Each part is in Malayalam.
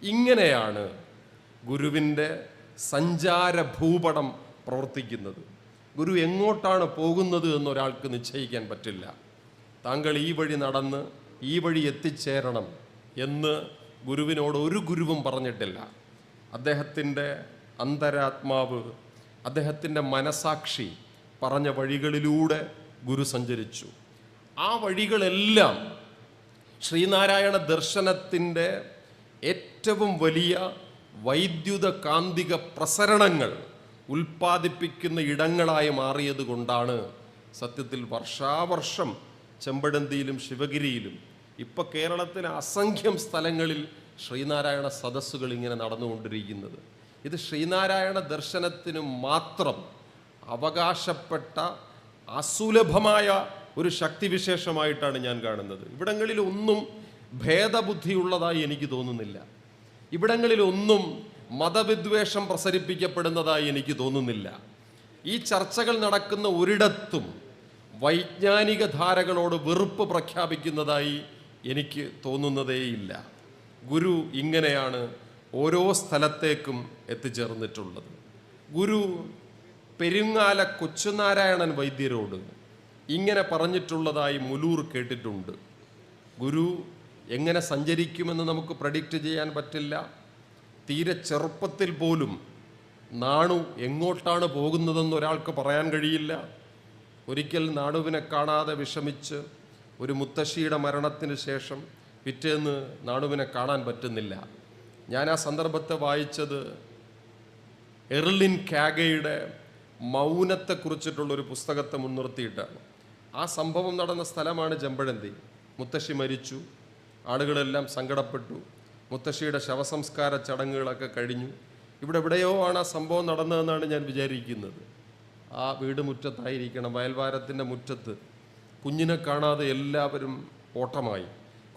ഇങ്ങനെയാണ് ഗുരുവിൻ്റെ സഞ്ചാര ഭൂപടം പ്രവർത്തിക്കുന്നത്. ഗുരു എങ്ങോട്ടാണ് പോകുന്നത് എന്നൊരാൾക്ക് നിശ്ചയിക്കാൻ പറ്റില്ല. താങ്കൾ ഈ വഴി നടന്ന് ഈ വഴി എത്തിച്ചേരണം എന്ന് ഗുരുവിനോട് ഒരു ഗുരുവും പറഞ്ഞിട്ടില്ല. അദ്ദേഹത്തിൻ്റെ അന്തരാത്മാവ്, അദ്ദേഹത്തിൻ്റെ മനസാക്ഷി പറഞ്ഞ വഴികളിലൂടെ ഗുരു സഞ്ചരിച്ചു. ആ വഴികളെല്ലാം ശ്രീനാരായണ ദർശനത്തിൻ്റെ ഏറ്റവും വലിയ വൈദ്യുത കാന്തിക പ്രസരണങ്ങൾ ഉൽപ്പാദിപ്പിക്കുന്ന ഇടങ്ങളായി മാറിയത് കൊണ്ടാണ് സത്യത്തിൽ വർഷാവർഷം ചെമ്പഴന്തിയിലും ശിവഗിരിയിലും ഇപ്പോൾ കേരളത്തിലെ അസംഖ്യം സ്ഥലങ്ങളിൽ ശ്രീനാരായണ സദസ്സുകൾ ഇങ്ങനെ നടന്നുകൊണ്ടിരിക്കുന്നത്. ഇത് ശ്രീനാരായണ ദർശനത്തിന് മാത്രം അവകാശപ്പെട്ട അസുലഭമായ ഒരു ശക്തിവിശേഷമായിട്ടാണ് ഞാൻ കാണുന്നത്. ഇവിടങ്ങളിലൊന്നും ഭേദബുദ്ധിയുള്ളതായി എനിക്ക് തോന്നുന്നില്ല. ഇവിടങ്ങളിലൊന്നും മതവിദ്വേഷം പ്രസരിപ്പിക്കപ്പെടുന്നതായി എനിക്ക് തോന്നുന്നില്ല. ഈ ചർച്ചകൾ നടക്കുന്ന ഒരിടത്തും വൈജ്ഞാനിക ധാരകളോട് വെറുപ്പ് പ്രഖ്യാപിക്കുന്നതായി എനിക്ക് തോന്നുന്നതേയില്ല. ഗുരു ഇങ്ങനെയാണ് ഓരോ സ്ഥലത്തേക്കും എത്തിച്ചേർന്നിട്ടുള്ളത്. ഗുരു പെരുങ്ങാല കൊച്ചുനാരായണൻ വൈദ്യരോട് ഇങ്ങനെ പറഞ്ഞിട്ടുള്ളതായി മുലൂർ കേട്ടിട്ടുണ്ട്. ഗുരു എങ്ങനെ സഞ്ചരിക്കുമെന്ന് നമുക്ക് പ്രഡിക്റ്റ് ചെയ്യാൻ പറ്റില്ല. തീരെ ചെറുപ്പത്തിൽ പോലും നാണു എങ്ങോട്ടാണ് പോകുന്നതെന്ന് ഒരാൾക്ക് പറയാൻ കഴിയില്ല. ഒരിക്കൽ നാണുവിനെ കാണാതെ വിഷമിച്ച് ഒരു മുത്തശ്ശിയുടെ മരണത്തിന് ശേഷം പിറ്റേന്ന് നാണുവിനെ കാണാൻ പറ്റുന്നില്ല. ഞാൻ ആ സന്ദർഭത്തെ വായിച്ചത് എർലിൻ കാഗയുടെ മൗനത്തെക്കുറിച്ചിട്ടുള്ളൊരു പുസ്തകത്തെ മുൻനിർത്തിയിട്ടാണ്. ആ സംഭവം നടന്ന സ്ഥലമാണ് ചെമ്പഴന്തി. മുത്തശ്ശി മരിച്ചു, ആളുകളെല്ലാം സങ്കടപ്പെട്ടു. മുത്തശ്ശിയുടെ ശവസംസ്കാര ചടങ്ങുകളൊക്കെ കഴിഞ്ഞു. ഇവിടെ എവിടെയോ ആണ് ആ സംഭവം നടന്നതെന്നാണ് ഞാൻ വിചാരിക്കുന്നത്. ആ വീട് മുറ്റത്തായിരിക്കണം, വയൽവാരത്തിൻ്റെ മുറ്റത്ത്. കുഞ്ഞിനെ കാണാതെ എല്ലാവരും ഓട്ടമായി.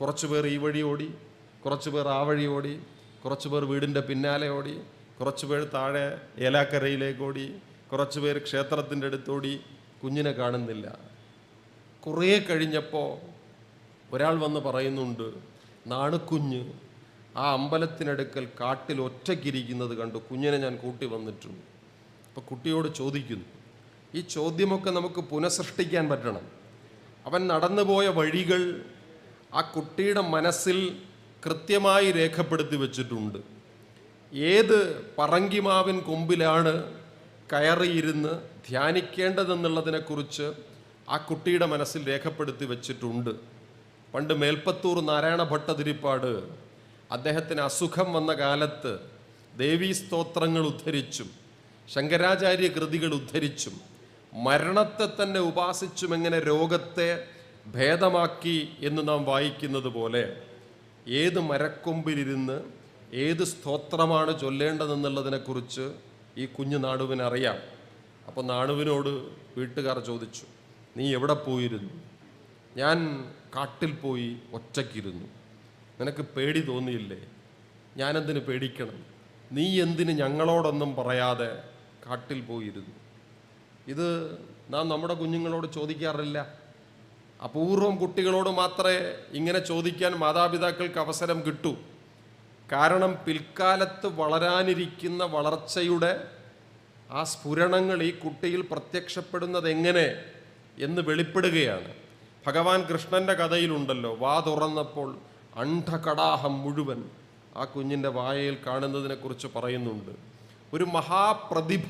കുറച്ച് പേർ ഈ വഴി ഓടി, കുറച്ച് പേർ ആ വഴി ഓടി, കുറച്ച് പേർ വീടിൻ്റെ പിന്നാലെ ഓടി, കുറച്ച് പേർ താഴെ ഏലാക്കരയിലേക്ക് ഓടി, കുറച്ച് പേർ ക്ഷേത്രത്തിൻ്റെ അടുത്തോടി. കുഞ്ഞിനെ കാണുന്നില്ല. കുറേ കഴിഞ്ഞപ്പോൾ ഒരാൾ വന്ന് പറയുന്നുണ്ട്, നാണുക്കുഞ്ഞ് ആ അമ്പലത്തിനടുക്കൽ കാട്ടിൽ ഒറ്റയ്ക്കിരിക്കുന്നത് കണ്ടു, കുഞ്ഞിനെ ഞാൻ കൂട്ടി വന്നിട്ടുണ്ട്. അപ്പോൾ കുട്ടിയോട് ചോദിക്കുന്നു. ഈ ചോദ്യമൊക്കെ നമുക്ക് പുനഃസൃഷ്ടിക്കാൻ പറ്റണം. അവൻ നടന്നുപോയ വഴികൾ ആ കുട്ടിയുടെ മനസ്സിൽ കൃത്യമായി രേഖപ്പെടുത്തി വച്ചിട്ടുണ്ട്. ഏത് പറങ്കിമാവിൻ കൊമ്പിലാണ് കയറിയിരുന്ന് ധ്യാനിക്കേണ്ടതെന്നുള്ളതിനെക്കുറിച്ച് ആ കുട്ടിയുടെ മനസ്സിൽ രേഖപ്പെടുത്തി വച്ചിട്ടുണ്ട്. പണ്ട് മേൽപ്പത്തൂർ നാരായണ ഭട്ടതിരിപ്പാട് അദ്ദേഹത്തിന് അസുഖം വന്ന കാലത്ത് ദേവീസ്തോത്രങ്ങൾ ഉദ്ധരിച്ചും ശങ്കരാചാര്യ കൃതികൾ ഉദ്ധരിച്ചും മരണത്തെ തന്നെ ഉപാസിച്ചും എങ്ങനെ രോഗത്തെ ഭേദമാക്കി എന്ന് നാം വായിക്കുന്നത് പോലെ ഏത് മരക്കൊമ്പിലിരുന്ന് ഏത് സ്തോത്രമാണ് ചൊല്ലേണ്ടതെന്നുള്ളതിനെക്കുറിച്ച് ഈ കുഞ്ഞു നാണുവിനറിയാം. അപ്പോൾ നാണുവിനോട് വീട്ടുകാർ ചോദിച്ചു, നീ എവിടെ പോയിരുന്നു? ഞാൻ കാട്ടിൽ പോയി ഒറ്റയ്ക്കിരുന്നു. നിനക്ക് പേടി തോന്നിയില്ലേ? ഞാനെന്തിന് പേടിക്കണം? നീ എന്തിന് ഞങ്ങളോടൊന്നും പറയാതെ കാട്ടിൽ പോയിരുന്നു? ഇത് നാം നമ്മുടെ കുഞ്ഞുങ്ങളോട് ചോദിക്കാറില്ല. അപൂർവം കുട്ടികളോട് മാത്രമേ ഇങ്ങനെ ചോദിക്കാൻ മാതാപിതാക്കൾക്ക് അവസരം കിട്ടൂ. കാരണം പിൽക്കാലത്ത് വളരാനിരിക്കുന്ന വളർച്ചയുടെ ആ സ്ഫുരണങ്ങൾ ഈ കുട്ടിയിൽ പ്രത്യക്ഷപ്പെടുന്നത് എങ്ങനെ എന്ന് വെളിപ്പെടുകയാണ്. ഭഗവാൻ കൃഷ്ണൻ്റെ കഥയിലുണ്ടല്ലോ, വാ തുറന്നപ്പോൾ അണ്ഡകടാഹം മുഴുവൻ ആ കുഞ്ഞിൻ്റെ വായയിൽ കാണുന്നതിനെക്കുറിച്ച് പറയുന്നുണ്ട്. ഒരു മഹാപ്രതിഭ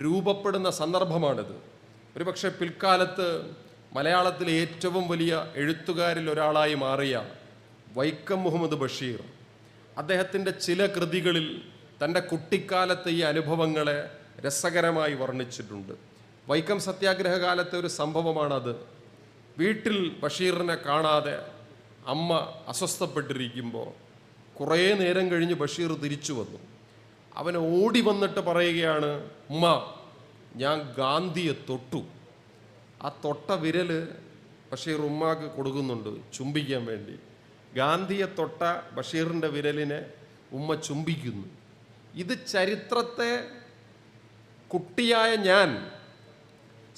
രൂപപ്പെടുന്ന സന്ദർഭമാണിത്. ഒരുപക്ഷെ പിൽക്കാലത്ത് മലയാളത്തിലെ ഏറ്റവും വലിയ എഴുത്തുകാരിൽ ഒരാളായി മാറിയ വൈക്കം മുഹമ്മദ് ബഷീർ അദ്ദേഹത്തിൻ്റെ ചില കൃതികളിൽ തൻ്റെ കുട്ടിക്കാലത്തെ ഈ അനുഭവങ്ങളെ രസകരമായി വർണ്ണിച്ചിട്ടുണ്ട്. വൈക്കം സത്യാഗ്രഹ കാലത്തെ ഒരു സംഭവമാണത്. വീട്ടിൽ ബഷീറിനെ കാണാതെ അമ്മ അസ്വസ്ഥപ്പെട്ടിരിക്കുമ്പോൾ കുറേ നേരം കഴിഞ്ഞ് ബഷീർ തിരിച്ചു വന്നു. അവൻ ഓടി വന്നിട്ട് പറയുകയാണ്, ഉമ്മ, ഞാൻ ഗാന്ധിയെ തൊട്ടു. ആ തൊട്ട വിരൽ ബഷീർ ഉമ്മാക്ക് കൊടുക്കുന്നുണ്ട് ചുംബിക്കാൻ വേണ്ടി. ഗാന്ധിയെ തൊട്ട ബഷീറിൻ്റെ വിരലിനെ ഉമ്മ ചുംബിക്കുന്നു. ഇത് ചരിത്രത്തെ കുട്ടിയായ ഞാൻ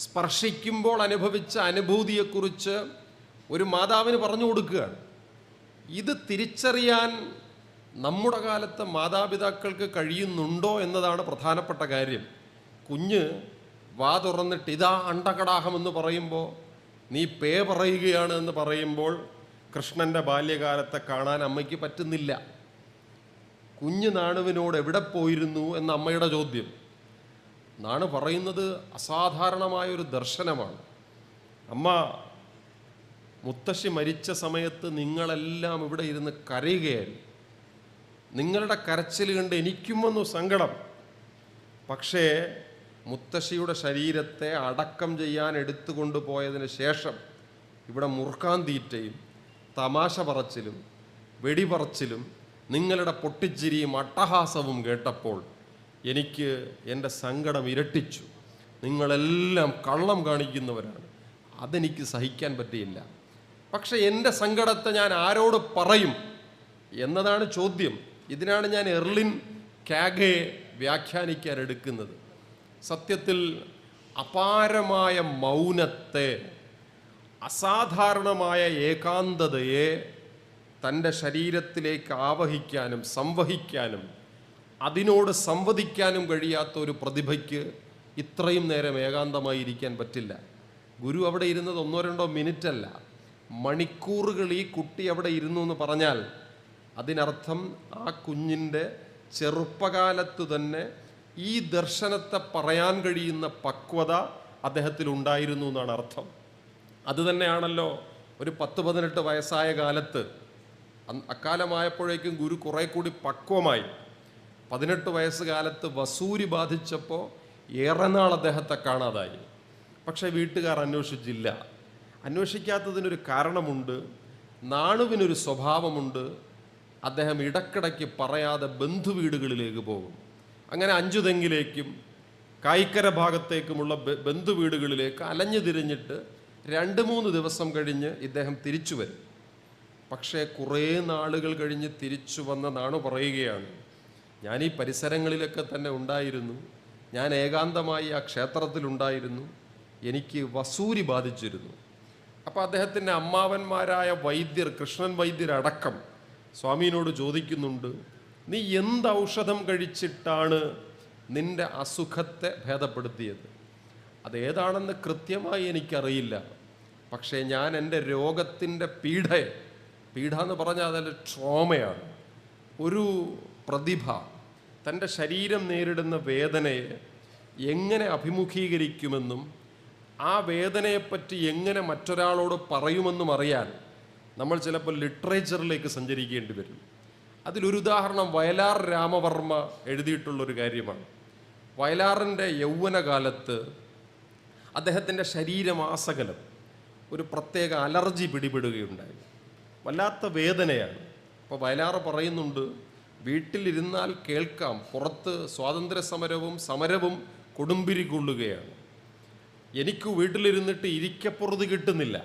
സ്പർശിക്കുമ്പോൾ അനുഭവിച്ച അനുഭൂതിയെക്കുറിച്ച് ഒരു മാതാവിന് പറഞ്ഞു കൊടുക്കുകയാണ്. ഇത് തിരിച്ചറിയാൻ നമ്മുടെ കാലത്തെ മാതാപിതാക്കൾക്ക് കഴിയുന്നുണ്ടോ എന്നതാണ് പ്രധാനപ്പെട്ട കാര്യം. കുഞ്ഞ് വാ തുറന്നിട്ട് ഇതാ അണ്ടകടാഹമെന്ന് പറയുമ്പോൾ, നീ പേ പറയുകയാണ് എന്ന് പറയുമ്പോൾ കൃഷ്ണൻ്റെ ബാല്യകാലത്തെ കാണാൻ അമ്മയ്ക്ക് പറ്റുന്നില്ല. കുഞ്ഞ് നാണുവിനോട് എവിടെ പോയിരുന്നു എന്ന അമ്മയുടെ ചോദ്യം. നാണു പറയുന്നത് അസാധാരണമായൊരു ദർശനമാണ്. അമ്മ, മുത്തശ്ശി മരിച്ച സമയത്ത് നിങ്ങളെല്ലാം ഇവിടെ ഇരുന്ന് കരയുകയായിരുന്നു. നിങ്ങളുടെ കരച്ചിൽ കണ്ട് എനിക്കും വന്നു സങ്കടം. പക്ഷേ മുത്തശ്ശിയുടെ ശരീരത്തെ അടക്കം ചെയ്യാൻ എടുത്തുകൊണ്ട് പോയതിന് ശേഷം ഇവിടെ മുറുക്കാൻ തീറ്റയും തമാശ പറച്ചിലും വെടിപറച്ചിലും നിങ്ങളുടെ പൊട്ടിച്ചിരിയും അട്ടഹാസവും കേട്ടപ്പോൾ എനിക്ക് എൻ്റെ സങ്കടം ഇരട്ടിച്ചു. നിങ്ങളെല്ലാം കള്ളം കാണിക്കുന്നവരാണ്, അതെനിക്ക് സഹിക്കാൻ പറ്റിയില്ല. പക്ഷെ എൻ്റെ സങ്കടത്തെ ഞാൻ ആരോട് പറയും എന്നതാണ് ചോദ്യം. ഇതിനാണ് ഞാൻ എർലിൻ കാഗയെ വ്യാഖ്യാനിക്കാൻ എടുക്കുന്നത്. സത്യത്തിൽ അപാരമായ മൗനത്തെ, അസാധാരണമായ ഏകാന്തതയെ തൻ്റെ ശരീരത്തിലേക്ക് ആവഹിക്കാനും സംവഹിക്കാനും അതിനോട് സംവദിക്കാനും കഴിയാത്ത ഒരു പ്രതിഭയ്ക്ക് ഇത്രയും നേരം ഏകാന്തമായി ഇരിക്കാൻ പറ്റില്ല. ഗുരു അവിടെ ഇരുന്നത് 1-2 മിനിറ്റല്ല, മണിക്കൂറുകൾ ഈ കുട്ടി അവിടെ ഇരുന്നു എന്ന് പറഞ്ഞാൽ അതിനർത്ഥം ആ കുഞ്ഞിൻ്റെ ചെറുപ്പകാലത്തു തന്നെ ഈ ദർശനത്തെ പറയാൻ കഴിയുന്ന പക്വത അദ്ദേഹത്തിൽ ഉണ്ടായിരുന്നു എന്നാണ് അർത്ഥം. അതുതന്നെയാണല്ലോ ഒരു 10-18 വയസ്സായ കാലത്ത്, അക്കാലമായപ്പോഴേക്കും ഗുരു കുറെ കൂടി പക്വമായി. 18 വയസ്സുകാലത്ത് വസൂരി ബാധിച്ചപ്പോൾ ഏറെ നാൾ അദ്ദേഹത്തെ കാണാതായി. പക്ഷേ വീട്ടുകാർ അന്വേഷിച്ചില്ല. അന്വേഷിക്കാത്തതിനൊരു കാരണമുണ്ട്. നാണുവിനൊരു സ്വഭാവമുണ്ട്. അദ്ദേഹം ഇടക്കിടയ്ക്ക് പറയാതെ ബന്ധുവീടുകളിലേക്ക് പോകും. അങ്ങനെ അഞ്ചുതെങ്ങിലേക്കും കായിക്കര ഭാഗത്തേക്കുമുള്ള ബന്ധുവീടുകളിലേക്ക് അലഞ്ഞു തിരിഞ്ഞിട്ട് 2-3 ദിവസം കഴിഞ്ഞ് ഇദ്ദേഹം തിരിച്ചു വരും. പക്ഷേ കുറേ നാളുകൾ കഴിഞ്ഞ് തിരിച്ചു വന്ന നാണു പറയുകയാണ്, ഞാൻ ഈ പരിസരങ്ങളിലൊക്കെ തന്നെ ഉണ്ടായിരുന്നു, ഞാൻ ഏകാന്തമായി ആ ക്ഷേത്രത്തിലുണ്ടായിരുന്നു, എനിക്ക് വസൂരി ബാധിച്ചിരുന്നു. അപ്പോൾ അദ്ദേഹത്തിൻ്റെ അമ്മാവന്മാരായ വൈദ്യർ, കൃഷ്ണൻ വൈദ്യരടക്കം സ്വാമിയോട് ചോദിക്കുന്നുണ്ട്, നീ എന്ത് ഔഷധം കഴിച്ചിട്ടാണ് നിന്റെ അസുഖത്തെ ഭേദപ്പെടുത്തിയത്? അതേതാണെന്ന് കൃത്യമായി എനിക്കറിയില്ല. പക്ഷേ ഞാൻ എൻ്റെ രോഗത്തിൻ്റെ പീഡ എന്ന് പറഞ്ഞാൽ അതിൽ ട്രോമയാണ്. ഒരു പ്രതിഭ തൻ്റെ ശരീരം നേരിടുന്ന വേദനയെ എങ്ങനെ അഭിമുഖീകരിക്കുമെന്നും ആ വേദനയെപ്പറ്റി എങ്ങനെ മറ്റൊരാളോട് പറയുമെന്നും അറിയാൻ നമ്മൾ ചിലപ്പോൾ ലിറ്ററേച്ചറിലേക്ക് സഞ്ചരിക്കേണ്ടി വരും. അതിലൊരു ഉദാഹരണം വയലാർ രാമവർമ്മ എഴുതിയിട്ടുള്ളൊരു കാര്യമാണ്. വയലാറിൻ്റെ യൗവനകാലത്ത് അദ്ദേഹത്തിൻ്റെ ശരീരമാസകലം ഒരു പ്രത്യേക അലർജി പിടിപെടുകയുണ്ടായി. വല്ലാത്ത വേദനയാണ്. അപ്പോൾ വയലാർ പറയുന്നുണ്ട്, വീട്ടിലിരുന്നാൽ കേൾക്കാം പുറത്ത് സ്വാതന്ത്ര്യ സമരവും കൊടുമ്പിരി കൊള്ളുകയാണ്. എനിക്ക് വീട്ടിലിരുന്നിട്ട് ഇരിക്കപ്പുറത്ത് കിട്ടുന്നില്ല.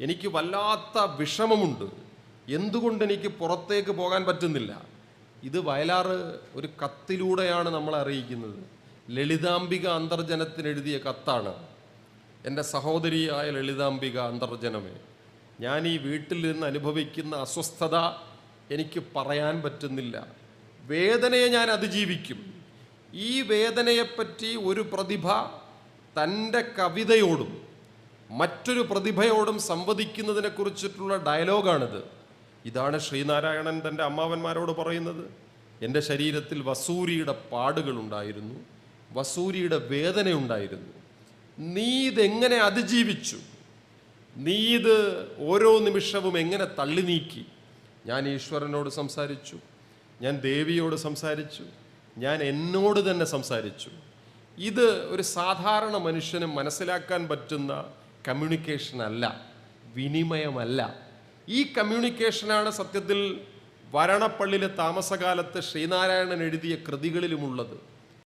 എനിക്ക് വല്ലാത്ത വിഷമമുണ്ട്. എന്തുകൊണ്ട് എനിക്ക് പുറത്തേക്ക് പോകാൻ പറ്റുന്നില്ല? ഇത് വയലാർ ഒരു കത്തിലൂടെയാണ് നമ്മളെ അറിയിക്കുന്നത്. ലളിതാംബിക അന്തർജനത്തിന് എഴുതിയ കത്താണ്. എൻ്റെ സഹോദരിയായ ലളിതാംബിക അന്തർജനമേ, ഞാൻ ഈ വീട്ടിൽ നിന്ന് അനുഭവിക്കുന്ന അസ്വസ്ഥത എനിക്ക് പറയാൻ പറ്റുന്നില്ല. വേദനയെ ഞാൻ അതിജീവിക്കും. ഈ വേദനയെപ്പറ്റി ഒരു പ്രതിഭ തൻ്റെ കവിതയോടും മറ്റൊരു പ്രതിഭയോടും സംവദിക്കുന്നതിനെ കുറിച്ചിട്ടുള്ള ഡയലോഗാണിത്. ഇതാണ് ശ്രീനാരായണൻ തൻ്റെ അമ്മാവന്മാരോട് പറയുന്നത്. എൻ്റെ ശരീരത്തിൽ വസൂരിയുടെ പാടുകളുണ്ടായിരുന്നു, വസൂരിയുടെ വേദനയുണ്ടായിരുന്നു. നീ ഇതെങ്ങനെ അതിജീവിച്ചു? നീ ഇത് ഓരോ നിമിഷവും എങ്ങനെ തള്ളി നീക്കി? ഞാൻ ഈശ്വരനോട് സംസാരിച്ചു, ഞാൻ ദേവിയോട് സംസാരിച്ചു, ഞാൻ എന്നോട് തന്നെ സംസാരിച്ചു. ഇത് ഒരു സാധാരണ മനുഷ്യന് മനസ്സിലാക്കാൻ പറ്റുന്ന കമ്മ്യൂണിക്കേഷൻ അല്ല, വിനിമയമല്ല. ഈ കമ്മ്യൂണിക്കേഷനാണ് സത്യത്തിൽ വരണപ്പള്ളിയിലെ താമസകാലത്ത് ശ്രീനാരായണൻ എഴുതിയ കൃതികളിലുമുള്ളത്.